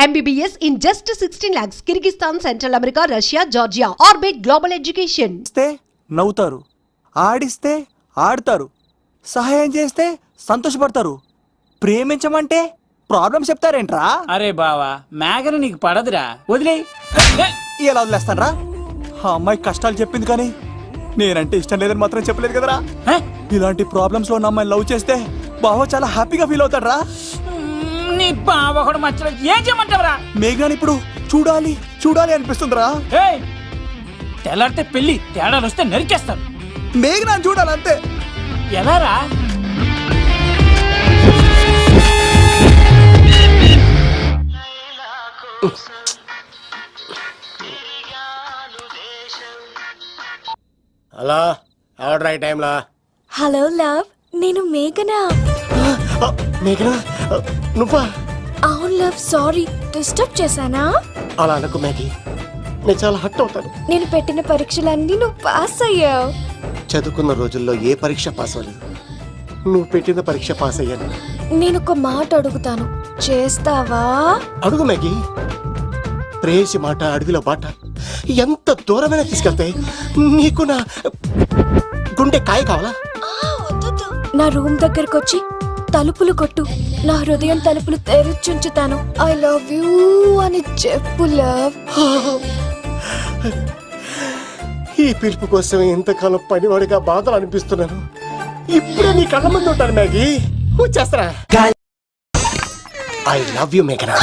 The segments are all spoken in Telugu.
MBBS in just 16 lakhs. Kyrgyzstan, Central America, Russia, Georgia. Orbit Global Education. నవ్వుతారు, ఆడిస్తే ఆడతారు, సహాయం చేస్తే సంతోషపడతారు, ప్రేమించమంటే ప్రాబ్లం చెప్తారేంట్రా? అరే బావా, మేఘన నీకు పడదురా, వదిలే. ఎలా వదిలేస్తానరా? ఆ అమ్మాయి కష్టాలు చెప్పింది కానీ నేనంటే ఇష్టం లేదని మాత్రం చెప్పలేదు కదరా. ఇలాంటి ప్రాబ్లమ్స్ లో అమ్మాయి లవ్ చేస్తే బావ చాలా హ్యాపీగా ఫీల్ అవుతాడరా. నీ బావ కూడా మచ్చలో ఏం చేయమంటావురా? మేఘనాని ఇప్పుడు చూడాలి చూడాలి అనిపిస్తుందిరా. తెల్లారితే పెళ్లి, తేడాలు వస్తే నరికేస్తాను. మేఘనాని చూడాలంతే. ఎలారా? హలో, ఆర్డర్ అయ్యే టైంలా. హలో లవ్, నేను మేఘనా. మేఘనా, నువ్వా? అవును లవ్, సారీ డిస్టర్బ్ చేశానా? అలా అనకు మ్యాగీ, నేను చాలా హర్ట్ అవుతాను. నేను పెట్టిన పరీక్షలన్నీ నువ్వు పాస్ అయ్యావు. చదువుకున్న రోజుల్లో ఏ పరీక్ష పాస్ అవ్వలేదు, నువ్వు పెట్టిన పరీక్ష పాస్ అయ్యాను. నేను ఒక మాట అడుగుతాను, చేస్తావా? అడుగు మ్యాగీ. ప్రేయసి మాట అడవిలో బాట ఎంత దూరమైనా తీసుకెళ్తాయి. నీకు నా గుండె కాయ కావాలా? నా రూమ్ దగ్గరకు వచ్చి తలుపులు కొట్టు, నా హృదయం తలుపులు తెరిచుంచుతాను. ఐ లవ్ యూ అని చెప్పు లవ్. ఈ పిలుపు కోసం ఇంతకాలం పనివాడిగా బాధలు అనిపిస్తున్నాను. ఇప్పుడే నీ కళ్ళ ముందు ఉంటాను మ్యాగీ, వచ్చేస్తారా? ఐ లవ్ యూ మేఘనా.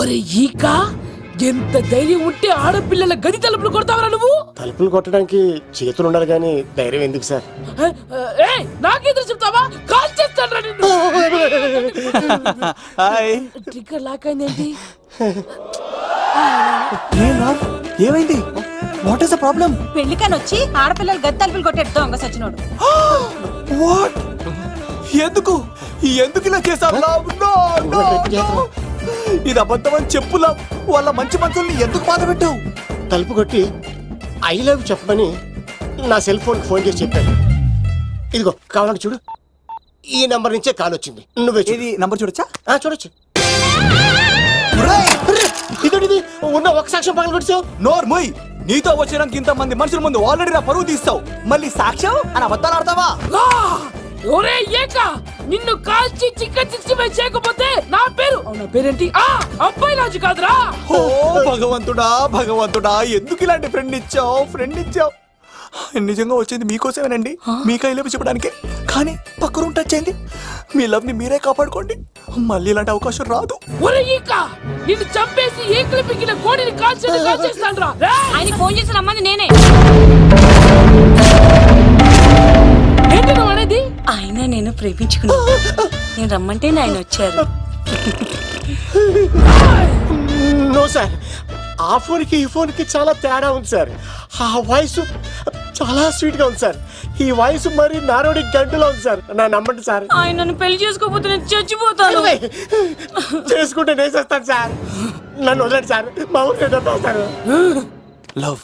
ఒరే ఈక, ఎంత ధైర్యం ఉంటే ఆడపిల్లల గది తలుపులు కొడతావరా నువ్వు? తలుపులు కొట్టడానికి చేతులు ఉండాలి కానీ ధైర్యం ఎందుకు సార్? నాకెదురు చెప్తావా? కాల్ చేస్తాను నిన్ను. ట్రిగ్గర్ లాక్ అయిందేంటి? ఏమైంది? What is the problem? పెళ్లికని వచ్చి ఆడపిల్లలు గది తలుపులు కొట్టేడు దొంగ సచ్చినోడు. వాట్? ఎందుకు ఎందుకు ఇలా చేశారు? ఇది అబద్ధమని చెప్పులా. వాళ్ళ మంచి మనసుల్ని ఎందుకు బాధ పెట్టావు? తలుపు కొట్టి ఐ లవ్ చెప్పమని నా సెల్ ఫోన్ చేసి చెప్పాను. ఇదిగో కావాలంటే చూడు, ఈ నంబర్ నుంచే కాల్ వచ్చింది. నువ్వే ఇది నంబర్ చూడొచ్చా? చూడొచ్చు. ఇది ఉన్న ఒక సాక్ష్యం పగల కొట్టావు. నోర్మోయ్, నీతో వచ్చినాక ఇంత మంది మనుషుల ముందు ఆల్రెడీ నా పరువు తీస్తావు, మళ్ళీ సాక్ష్యం అని అబద్ధాలు ఆడతావా? ఒరే ఏక, నిన్ను కాల్చి చికెన్ 65 చేయకపోతే నా పేరేంటి? అబ్బాయి రాజు కాదురా. ఓ భగవంతుడా భగవంతుడా, ఎందుకు ఇలాంటి ఫ్రెండ్ ఇచ్చావు? నిజంగా వచ్చింది మీకోసమేనండి, మీ కైలేపు చెప్పడానికే. కానీ పక్క రూమ్ టచ్ అయింది. మీ లవ్ ని మీరే కాపాడుకోండి, మళ్ళీ ఇలాంటి అవకాశం రాదు. ఒరే ఈక, నిన్ను చంపేసి ఏకలు పిగిన కోడిని కాల్చేస్తాను రా. ఆయన ఫోన్ చేసి రమ్మని నేనే. ఏంటి నువ్వు అనేది? ఆయన నేను ప్రేమించుకున్నా, నేను రమ్మంటే ఆయన వచ్చారు. నో సార్, ఆ ఫోన్కి ఈ ఫోన్కి చాలా తేడా ఉంది సార్. ఆ వాయిస్ చాలా స్వీట్ గా ఉంది సార్. ఈ వాయిస్ మరి నారోడి గంటలో ఉంది సార్. నా నమ్మండి సార్. ఆయన నన్ను పెళ్లి చేసుకోకపోతే నేను చచ్చిపోతాను. చేసుకుంటే నేను చేస్తాను సార్. నన్ను వదలండి సార్, మా ఊరికి డబ్బేస్తారు. లవ్,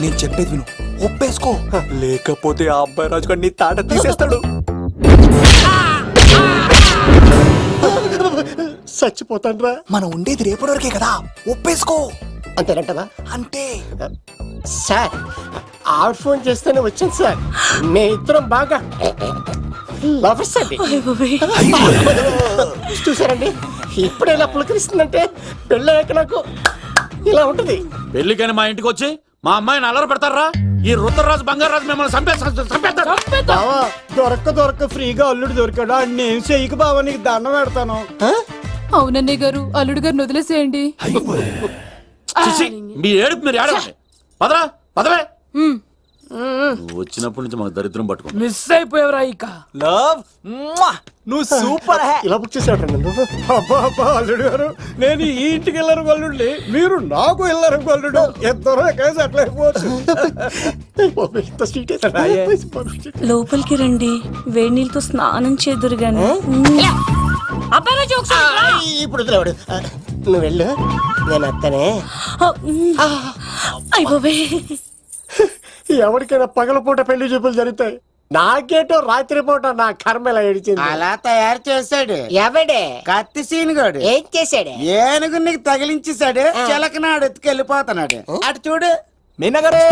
నేను చెప్పేది విను, ఒప్పేసుకో, లేకపోతే ఆ అబ్బాయి రాజు గారు నీ తాట తీసేస్తాడు. చచ్చిపోతాను రా. మనం ఉండేది రేపటి వరకే కదా, ఒప్పేసుకో. అంతేనంటదా? అంటే సార్, ఆవిడ ఫోన్ చేస్తేనే వచ్చాను సార్. మే ఇద్దరం బాగా లవర్స్ అండి. చూసారండి, ఇప్పుడే ఇలా పులకరిస్తుందంటే పెళ్ళయ్యాక నాకు ఇలా ఉంటుంది. పెళ్లికని మా ఇంటికి వచ్చి మా అమ్మాయిని అల్లరి పెడతారా? ఈ రుద్రరాజు బంగారాజు మిమ్మల్ని చంపేస్తారు. దొరక్క ఫ్రీగా అల్లుడు దొరికాడు, నేను చెయ్యికి బావ నీకు దండం పెడతాను. అవునన్నయ్య గారు, అల్లుడు గారిని వదిలేసేయండి. మీ ఏడుపు మీరు ఏడవండి. పదవే. వచ్చినప్పటి నుంచి మాకు దరిద్రం పట్టుకో. మిస్ అయిపోయావురా ఈక. లవ్, నువ్వు సూపర్. ఇలా బుక్ చేసాడు నన్ను. అబ్బా అల్లుడు గారు, నేను ఈ ఇంటికి వెళ్ళరు గల్లుండి, మీరు నాకు వెళ్ళరు గల్లుడు. ఇద్దరు ఎక్కడైనా సెటిల్ అయిపోవచ్చు. లోపలికి రండి, వేడి నీళ్ళతో స్నానం చేదురు గాని. ఇప్పుడు వదిలేవాడు. నువ్వు వెళ్ళు, నేను అత్తనే. అయ్యో ఎవరికైనా పగలపూట పెళ్లి చూపులు జరుగుతాయి, నాకేటో రాత్రిపూట నా కర్మ ఇలా ఏడిచింది. అలా తయారు చేశాడు ఎవడే కత్తి సీనుగాడు. ఏం చేశాడు? ఏనుగు నీకు తగిలించేశాడు, చిలకనాడు ఎత్తుకెళ్ళిపోతున్నాడు. అటు చూడు. మీనా గారు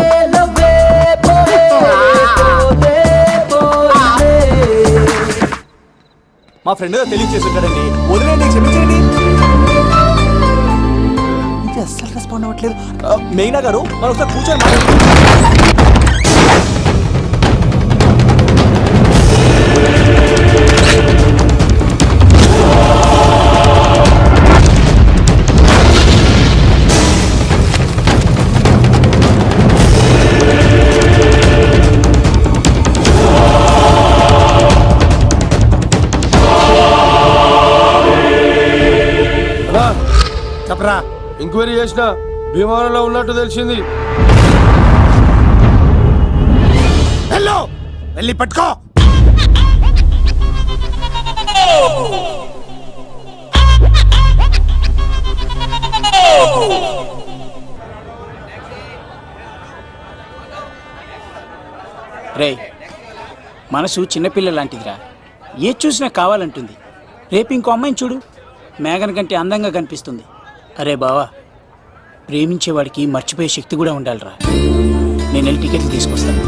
మా ఫ్రెండ్ తెలియచేసి ఉంటాడండి, వదిలేండి, క్షమించండి. ఇది అస్సలు రెస్పాండ్ అవ్వట్లేదు. మీనా గారు మనం ఒకసారి కూర్చొని చెప్పరా. ఎంక్వైరీ చేసిన భీమవరంలో ఉన్నట్టు తెలిసింది. హలో, వెళ్ళి పట్టుకో. రేయ్, మనసు చిన్నపిల్ల లాంటిదిరా, ఏ చూసినా కావాలంటుంది. రేపు ఇంకో అమ్మాయిని చూడు, మేఘన కంటే అందంగా కనిపిస్తుంది. అరే బావా, ప్రేమించేవాడికి మర్చిపోయే శక్తి కూడా ఉండాలిరా. నేను వెళ్ళి టికెట్లు తీసుకొస్తాను.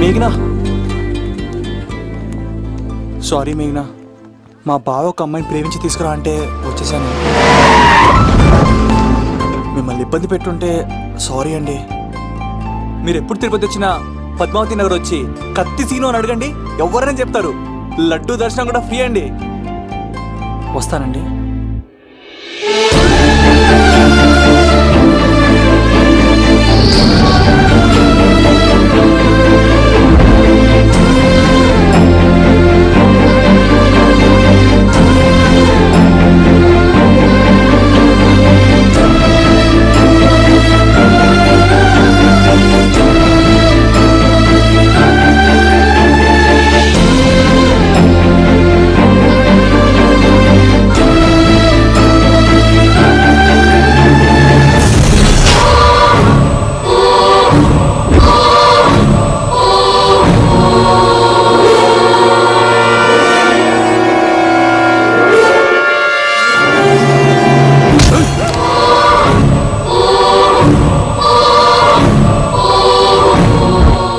మేఘనా, సారీ మేఘనా, మా బావ ఒక అమ్మాయిని ప్రేమించి తీసుకురా అంటే వచ్చేసాను. మిమ్మల్ని ఇబ్బంది పెట్టుంటే సారీ అండి. మీరు ఎప్పుడు తిరుపతి వచ్చినా పద్మావతి నగర్ వచ్చి కత్తి సీను అని అడగండి, ఎవరైనా చెప్తారు. లడ్డూ దర్శనం కూడా ఫ్రీ అండి. వస్తానండి.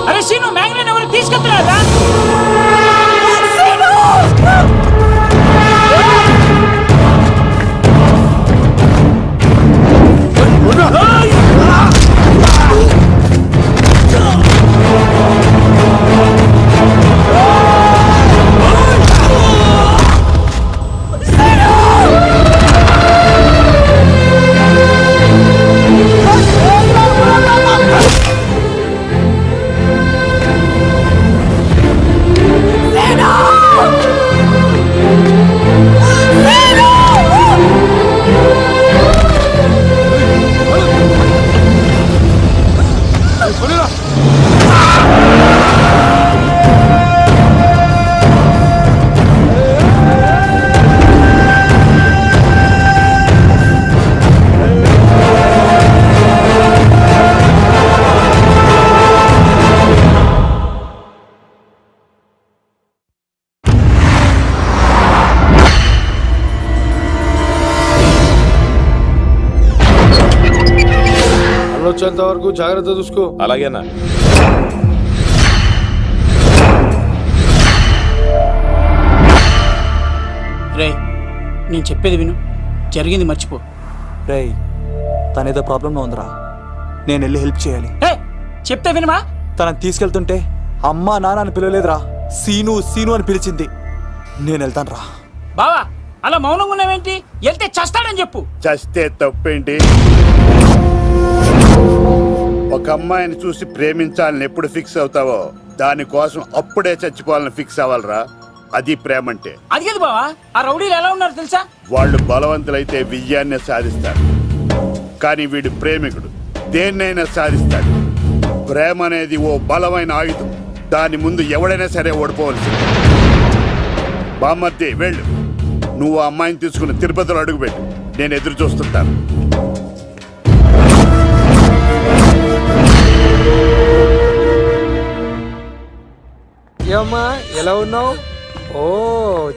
అరే సీను, మేఘన ఎవరు తీసుకెళ్తున్నారా? వచ్చేంత వరకు జాగ్రత్త చూసుకో. అలాగేనా. రే, నేను చెప్పేది విను, జరిగింది మర్చిపో. రేయ్, తనేదో ప్రాబ్లంలో ఉందిరా, నేను వెళ్ళి హెల్ప్ చేయాలి. చెప్తే వినమా? తనని తీసుకెళ్తుంటే అమ్మా నాన్న అని పిలవలేదురా, సీను సీను అని పిలిచింది. నేను వెళ్తాను రా. బావా, అలా మౌనంగా ఉన్నావేంటి? వెళ్తే చస్తాడని చెప్పు. చస్తే తప్పేంటి? ఒక అమ్మాయిని చూసి ప్రేమించాలని ఎప్పుడు ఫిక్స్ అవుతావో దానికోసం అప్పుడే చచ్చిపోవాలని ఫిక్స్ అవ్వాలరా. అది ప్రేమంటే. అది కాదు బావా, ఆ రౌడీలు ఎలా ఉన్నారు తెలుసా? వాళ్ళు బలవంతులైతే విజయాన్ని సాధిస్తారు, కానీ వీడు ప్రేమికుడు, దేన్నైనా సాధిస్తాడు. ప్రేమ అనేది ఓ బలమైన ఆయుధం, దాని ముందు ఎవడైనా సరే ఓడిపోవలసింది. బామ్మర్ది వెళ్ళు. నువ్వు ఆ అమ్మాయిని తీసుకుని తిరుపతిలో అడుగుపెట్టు. నేను ఎదురు చూస్తుంటాను. ఏమ్మా ఎలా ఉన్నావు? ఓ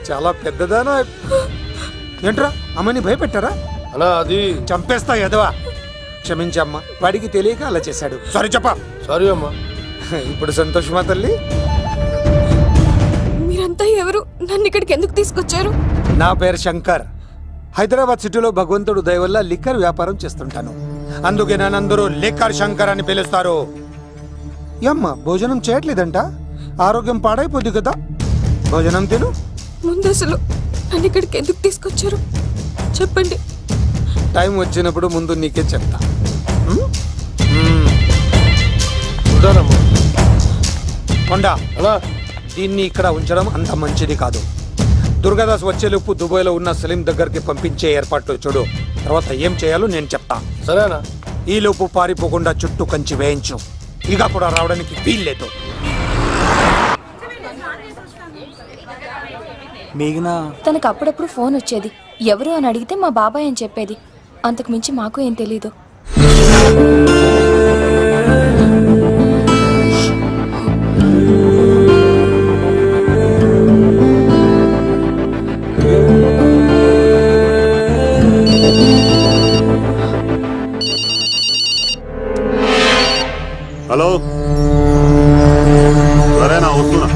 చాలా పెద్దదానా. ఏంట్రా అమ్మని భయపెట్టారా? అలా అది చంపేస్తా ఎదవా. క్షమించమ్మా, వాడికి తెలియక అలా చేశాడు. సారీ చెప్పా. సారీ అమ్మా. ఇప్పుడు సంతోషమా తల్లి? మీరంతా ఎవరు? నన్ను ఇక్కడికి ఎందుకు తీసుకొచ్చారు? నా పేరు శంకర్. హైదరాబాద్ సిటీలో భగవంతుడు దయ వల్ల లిక్కర్ వ్యాపారం చేస్తుంటాను. అందుకే నన్నందరూ లిక్కర్ శంకర్ అని పిలుస్తారు. అమ్మ భోజనం చేయట్లేదంట, ఆరోగ్యం పాడైపోద్ది కదా. భోజనం తిను. ముందు అసలు నన్ను ఇక్కడికి ఎందుకు తీసుకొచ్చారు చెప్పండి. టైం వచ్చినప్పుడు ముందు నీకే చెప్తా. ఉంటానమ్మా. కొండా, అలా దీన్ని ఇక్కడ ఉంచడం అంత మంచిది కాదు. దుర్గాదాస్ వచ్చేలోపు దుబాయ్లో ఉన్న సలీం దగ్గరికి పంపించే ఏర్పాట్లు చూడు. తర్వాత ఏం చేయాలో నేను చెప్తా. సరేనా? ఈ లోపు పారిపోకుండా చుట్టూ కంచి వేయించు. ఇక కూడా రావడానికి వీల్లేదు. మేఘనా, తనకు అప్పుడప్పుడు ఫోన్ వచ్చేది. ఎవరు అని అడిగితే మా బాబాయ్ అని చెప్పేది. అంతకు మించి మాకు ఏం తెలీదు. హలో, సరేనా? వస్తున్నా.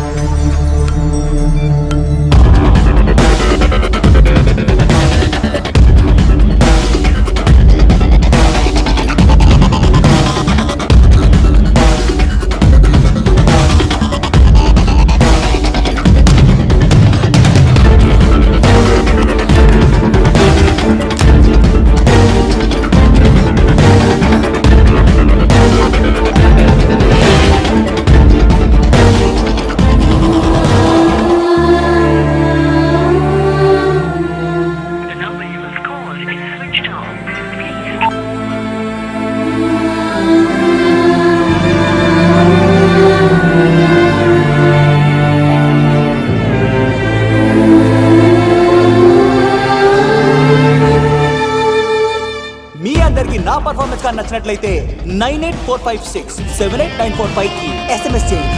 నా పర్ఫార్మెన్స్ కానీ నచ్చినట్లయితే 9845678945 కి SMS చేయండి.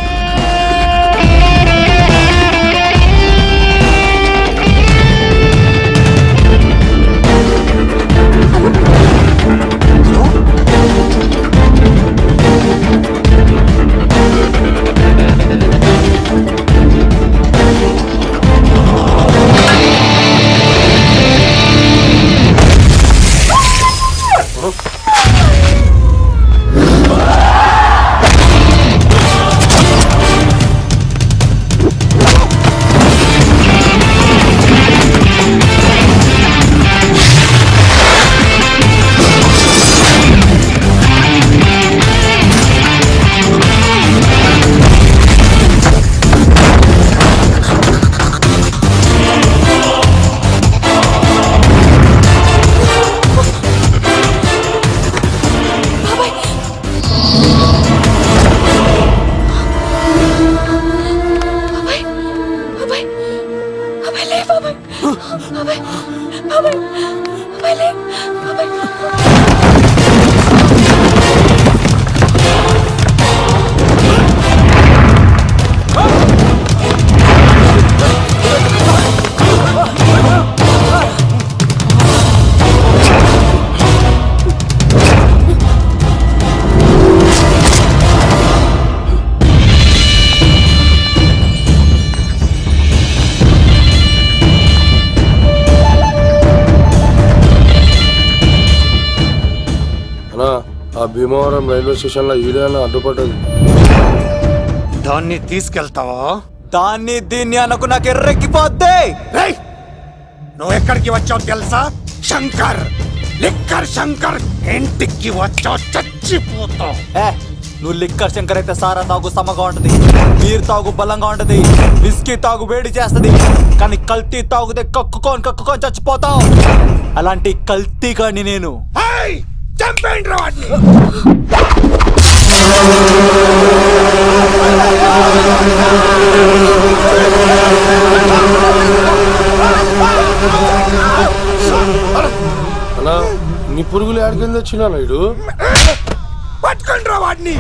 ఆ భీమవరం రైల్వే స్టేషన్ లో ఈడేనా అడ్డుపడ్డది. దాన్ని తీసుకెళ్తావా? దాన్ని దీన్ని అనకు, నాకు ఎర్రెక్కిపోద్ది. నువ్వు ఎక్కడికి వచ్చావు తెలుసా? శంకర్, లిక్కర్ శంకర్ ఇంటికి వచ్చావు, చచ్చిపోతావు. నువ్వు లిక్కర్ శంకర్ అయితే సారా తాగు సమగా ఉంటది, బీర్ తాగు బలంగా ఉంటది, విస్కీ తాగు వేడి చేస్తది. కానీ కల్తీ తాగుతే కక్కుకొని చచ్చిపోతావు. అలాంటి కల్తీ కానీ నేను చంపేయండి. అన్నా నీ పురుగులు ఆడికింద వచ్చినా ఇడు పట్టుకుంటారా వాడిని